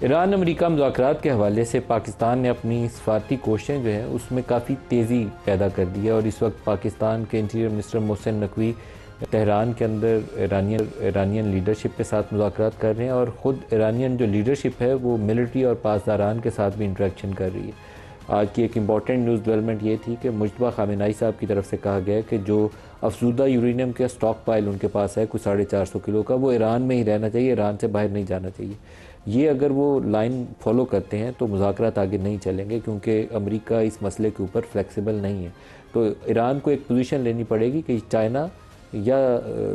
ایران امریکہ مذاکرات کے حوالے سے پاکستان نے اپنی سفارتی کوششیں جو ہیں اس میں کافی تیزی پیدا کر دی ہے، اور اس وقت پاکستان کے interior minister Mohsin Naqvi Tehran کے اندر ایرانین لیڈرشپ کے ساتھ مذاکرات کر رہے ہیں، اور خود ایرانین جو لیڈرشپ ہے وہ ملٹری اور پاسداران کے ساتھ بھی انٹریکشن کر رہی ہے۔ آج کی ایک امپورٹنٹ نیوز ڈیولپمنٹ یہ تھی کہ مجتبیٰ خامنہئی صاحب کی طرف سے کہا گیا کہ جو افزودہ یورینیم کے سٹاک پائل ان کے پاس ہے کوئی 450 کلو کا، وہ ایران میں ہی رہنا چاہیے، ایران سے باہر نہیں جانا چاہیے۔ یہ اگر وہ لائن فالو کرتے ہیں تو مذاکرات آگے نہیں چلیں گے، کیونکہ امریکہ اس مسئلے کے اوپر فلیکسیبل نہیں ہے۔ تو ایران کو ایک پوزیشن لینی پڑے گی کہ چائنا یا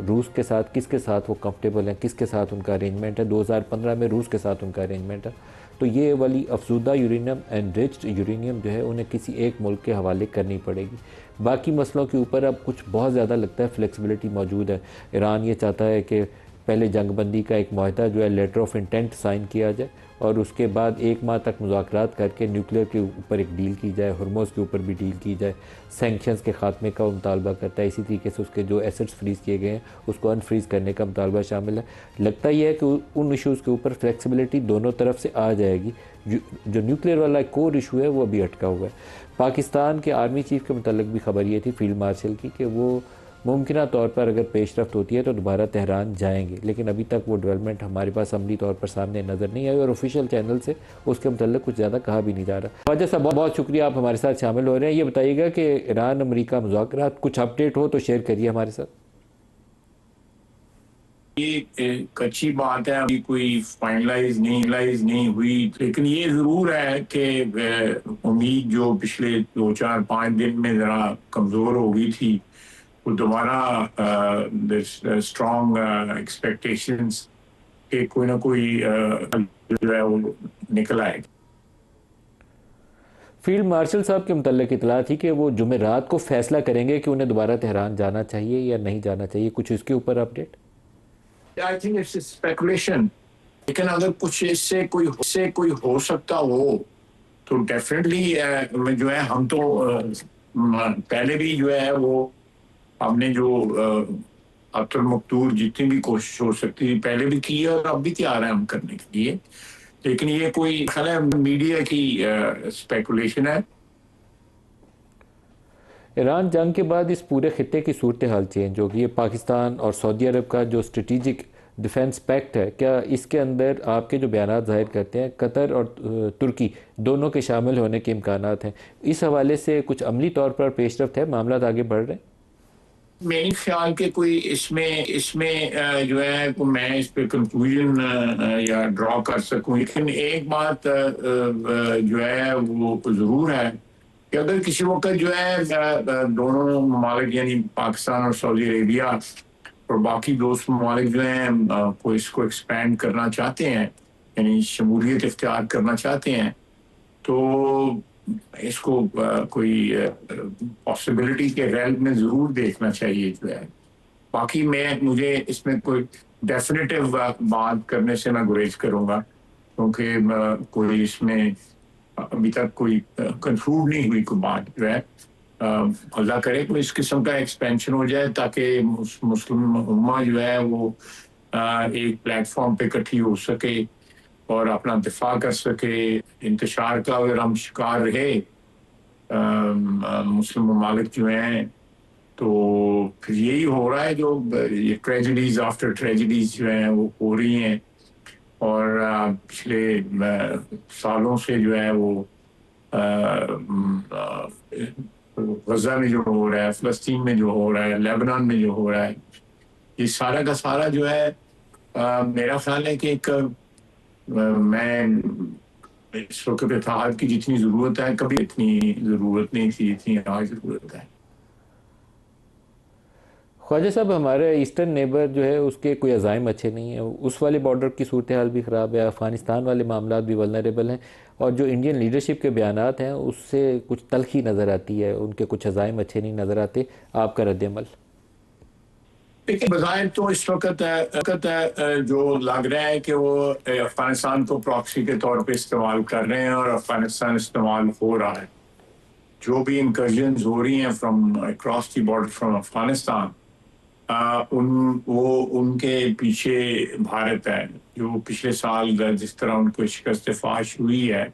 روس کے ساتھ کس کے ساتھ وہ کمفرٹیبل ہیں، کس کے ساتھ ان کا ارینجمنٹ ہے۔ 2015 میں روس کے ساتھ ان کا ارینجمنٹ ہے، تو یہ والی افزودہ یورینیم انریچڈ یورینیم جو ہے انہیں کسی ایک ملک کے حوالے کرنی پڑے گی۔ باقی مسئلوں کے اوپر اب کچھ بہت زیادہ لگتا ہے فلیکسیبلٹی موجود ہے۔ ایران یہ چاہتا ہے کہ پہلے جنگ بندی کا ایک معاہدہ جو ہے لیٹر آف انٹینٹ سائن کیا جائے، اور اس کے بعد 1 ماہ تک مذاکرات کر کے نیوکلیر کے اوپر ایک ڈیل کی جائے، ہرموز کے اوپر بھی ڈیل کی جائے۔ سینکشنز کے خاتمے کا مطالبہ کرتا ہے، اسی طریقے سے اس کے جو ایسٹس فریز کیے گئے ہیں اس کو انفریز کرنے کا مطالبہ شامل ہے۔ لگتا یہ ہے کہ ان ایشوز کے اوپر فلیکسیبلٹی دونوں طرف سے آ جائے گی۔ جو نیوکلیر والا کور ایشو ہے وہ ابھی اٹکا ہوا ہے۔ پاکستان کے آرمی چیف کے متعلق بھی خبر یہ تھی فیلڈ مارشل کی کہ وہ ممکنہ طور پر اگر پیش رفت ہوتی ہے تو دوبارہ تہران جائیں گے، لیکن ابھی تک وہ ڈیولپمنٹ ہمارے پاس عملی طور پر سامنے نظر نہیں آئی، اور آفیشیل چینل سے اس کے متعلق کچھ زیادہ کہا بھی نہیں جا رہا۔ خواجہ صاحب بہت بہت شکریہ، آپ ہمارے ساتھ شامل ہو رہے ہیں۔ یہ بتائیے گا کہ ایران امریکہ مذاکرات کچھ اپڈیٹ ہو تو شیئر کریے ہمارے ساتھ۔ یہ کچی بات ہے، ابھی کوئی فائنلائز نہیں ہوئی، لیکن یہ ضرور ہے کہ امید جو پچھلے 2-4-5 دن میں ذرا کمزور ہو گئی تھی، وہ دوبارہ اسٹرانگ ایکسپیکٹیشنز کہ کوئی نہ کوئی جو ہے وہ نکل آئے گا۔ فیلڈ مارشل صاحب کے متعلق اطلاع تھی کہ وہ جمعرات کو فیصلہ کریں گے کہ انہیں دوبارہ تہران جانا چاہیے یا نہیں جانا چاہیے، کچھ اس کے اوپر update? I think it's speculation. لیکن اگر کچھ اس سے کوئی ہو سکتا ہو تو ڈیفینیٹلی جو ہے ہم تو پہلے بھی جو ہے وہ ہم نے جو اطر مقتور جتنی بھی کوشش ہو سکتی تھی پہلے بھی کی ہے، اور اب بھی تیار ہیں ہم کرنے کے لیے، لیکن یہ کوئی میڈیا کی اسپیکولیشن ہے۔ ایران جنگ کے بعد اس پورے خطے کی صورتحال چینج ہوگی۔ یہ پاکستان اور سعودی عرب کا جو اسٹریٹجک ڈیفنس پیکٹ ہے، کیا اس کے اندر آپ کے جو بیانات ظاہر کرتے ہیں قطر اور ترکی دونوں کے شامل ہونے کے امکانات ہیں؟ اس حوالے سے کچھ عملی طور پر پیش رفت ہے، معاملات آگے بڑھ رہے ہیں؟ میرے خیال کے کوئی اس میں جو ہے میں اس پہ کنکلوژن یا ڈرا کر سکوں، لیکن ایک بات جو ہے وہ ضرور ہے کہ اگر کسی وقت جو ہے دونوں ممالک یعنی پاکستان اور سعودی عربیہ اور باقی دوست ممالک جو ہیں اس کو ایکسپینڈ کرنا چاہتے ہیں، یعنی شمولیت اختیار کرنا چاہتے ہیں، تو اس کو کوئی پاسبلٹی کے ریلم میں ضرور دیکھنا چاہیے جو ہے۔ باقی مجھے اس میں کوئی ڈیفینیٹو بات کرنے سے میں گریز کروں گا، کیونکہ کوئی اس میں ابھی تک کوئی کنکلوڈ نہیں ہوئی کوئی بات جو ہے۔ اللہ کرے کہ اس قسم کا ایکسپینشن ہو جائے تاکہ مسلم امہ جو ہے وہ ایک پلیٹ فارم پہ اکٹھی ہو سکے اور اپنا دفاع کر سکے۔ انتشار کا اگر ہم شکار رہے مسلم ممالک جو ہیں تو پھر یہی ہو رہا ہے، جو یہ ٹریجڈیز آفٹر ٹریجڈیز جو ہیں وہ ہو رہی ہیں، اور پچھلے سالوں سے جو ہے وہ غزہ میں جو ہو رہا ہے، فلسطین میں جو ہو رہا ہے، لیبنان میں جو ہو رہا ہے، یہ سارا کا سارا جو ہے میرا خیال ہے کہ ایک میں اس وقت اتحاد کی جتنی ضرورت ہے کبھی اتنی ضرورت نہیں تھی جتنی آج ضرورت ہے۔ خواجہ صاحب ہمارے ایسٹرن نیبر جو ہے اس کے کوئی عزائم اچھے نہیں ہیں، اس والے بارڈر کی صورتحال بھی خراب ہے، افغانستان والے معاملات بھی ولنریبل ہیں، اور جو انڈین لیڈرشپ کے بیانات ہیں اس سے کچھ تلخی نظر آتی ہے، ان کے کچھ عزائم اچھے نہیں نظر آتے۔ آپ کا رد عمل؟ لیکن بظاہر تو اس وقت جو لگ رہا ہے کہ وہ افغانستان کو پراکسی کے طور پہ استعمال کر رہے ہیں، اور افغانستان استعمال ہو رہا ہے۔ جو بھی انکرجنز ہو رہی ہیں from across the border from Afghanistan, ان کے پیچھے بھارت ہے، جو پچھلے سال جس طرح ان کو شکست فاش ہوئی ہے،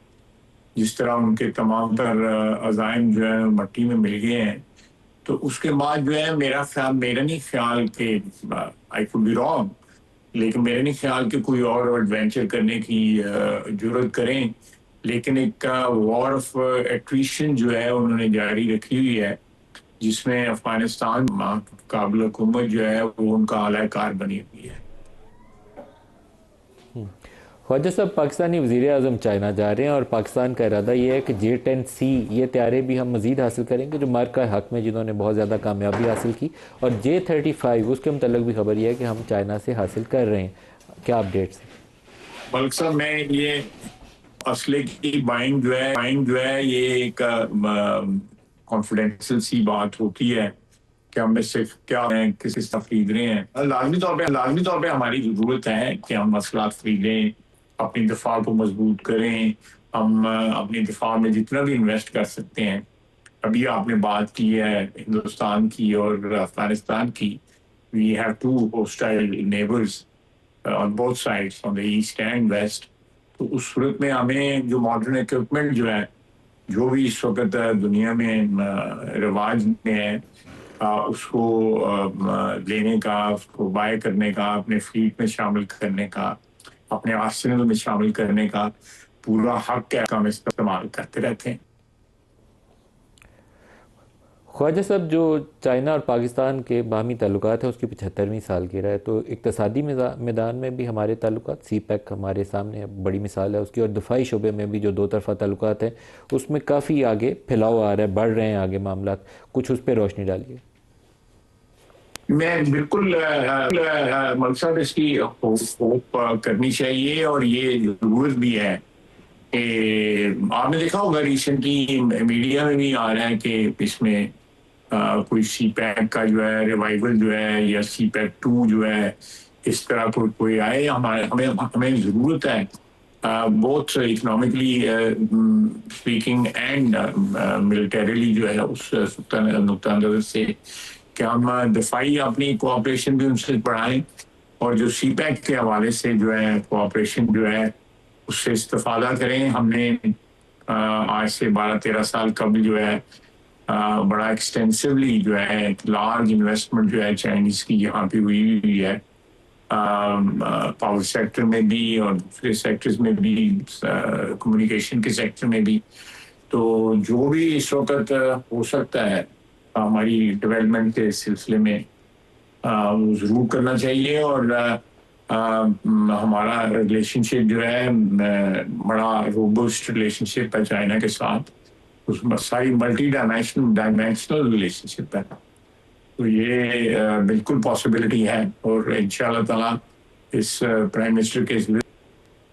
جس طرح ان کے تمام تر عزائم جو ہیں مٹی میں مل گئے ہیں، تو اس کے بعد جو ہے میرا نہیں خیال کہ آئی کوڈ بی رانگ، لیکن میرا نہیں خیال کہ کوئی اور ایڈونچر کرنے کی جرت کریں، لیکن ایک وار آف ایٹریشن جو ہے انہوں نے جاری رکھی ہوئی ہے، جس میں افغانستان قابل حکومت جو ہے وہ ان کا اعلی کار بنی ہوئی ہے۔ خواجہ صاحب، پاکستانی وزیر اعظم چائنا جا رہے ہیں اور پاکستان کا ارادہ یہ ہے کہ J-10C یہ طیارے بھی ہم مزید حاصل کریں گے، جو مارکہ حق میں جنہوں نے بہت زیادہ کامیابی حاصل کی، اور J-35 اس کے متعلق بھی خبر یہ ہے کہ ہم چائنا سے حاصل کر رہے ہیں۔ کیا اپڈیٹس ہیں؟ ملک صاحب، میں یہ اسلحے کی بائنگ جو ہے یہ ایک کانفیڈینشیل سی بات ہوتی ہے کہ ہم اس سے کیا کس طرح خرید رہے ہیں۔ لازمی طور پہ ہماری ضرورت ہے کہ ہم مسئلات خریدیں، اپنی دفاع کو مضبوط کریں، ہم اپنی دفاع میں جتنا بھی انویسٹ کر سکتے ہیں۔ ابھی آپ نے بات کی ہے ہندوستان کی اور افغانستان کی۔ We have two hostile neighbors on both sides, on the east and west۔ تو اس صورت میں ہمیں جو ماڈرن اکوپمنٹ جو ہے، جو بھی اس وقت دنیا میں رواج میں ہے، اس کو لینے کا، اس کو بائی کرنے کا، اپنے فلیٹ میں شامل کرنے کا، اپنے آرسنل میں شامل کرنے کا پورا حق ہے، ہم استعمال کرتے رہتے ہیں۔ خواجہ صاحب، جو چائنا اور پاکستان کے باہمی تعلقات ہیں اس کی 75ویں سالگرہ ہے، تو اقتصادی میدان میں بھی ہمارے تعلقات، سی پیک ہمارے سامنے بڑی مثال ہے اس کی، اور دفاعی شعبے میں بھی جو دو طرفہ تعلقات ہیں اس میں کافی آگے پھیلاؤ آ رہا ہے، بڑھ رہے ہیں آگے معاملات، کچھ اس پہ روشنی ڈالیے۔ میں بالکل ملک صاحب اس کی ہوپ کرنی چاہیے، اور یہ ضرورت بھی ہے کہ آپ نے دیکھا ہوگا ریسنٹلی میڈیا میں بھی آ رہا ہے کہ اس میں کوئی سی پیک کا جو ہے ریوائول جو ہے، یا سی پیک 2 جو ہے، اس طرح کوئی آئے۔ ہمیں ضرورت ہے both economically speaking and militarily جو ہے اس نقطہ نظر سے کہ ہم دفاعی اپنی کوآپریشن بھی ان سے بڑھائیں، اور جو سی پیک کے حوالے سے جو ہے کوآپریشن جو ہے اس سے استفادہ کریں۔ ہم نے آج سے 12-13 سال قبل جو ہے بڑا ایکسٹینسولی جو ہے لارج انویسٹمنٹ جو ہے چائنیز کی یہاں پہ ہوئی ہے، پاور سیکٹر میں بھی اور دوسرے سیکٹرز میں بھی، کمیونیکیشن کے سیکٹر میں بھی۔ تو جو بھی اس وقت ہو سکتا ہے ہماری ڈیولپمنٹ کے سلسلے میں وہ ضرور کرنا چاہیے، اور ہمارا ریلیشن شپ جو ہے بڑا روبسٹ ریلیشن شپ ہے چائنا کے ساتھ، اس میں ساری ملٹی ڈائمینشنل ریلیشن شپ ہے۔ تو یہ بالکل پاسبلٹی ہے، اور انشاءاللہ تعالیٰ اس پرائم منسٹر کے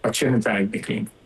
اچھے نتائج نکلیں گے۔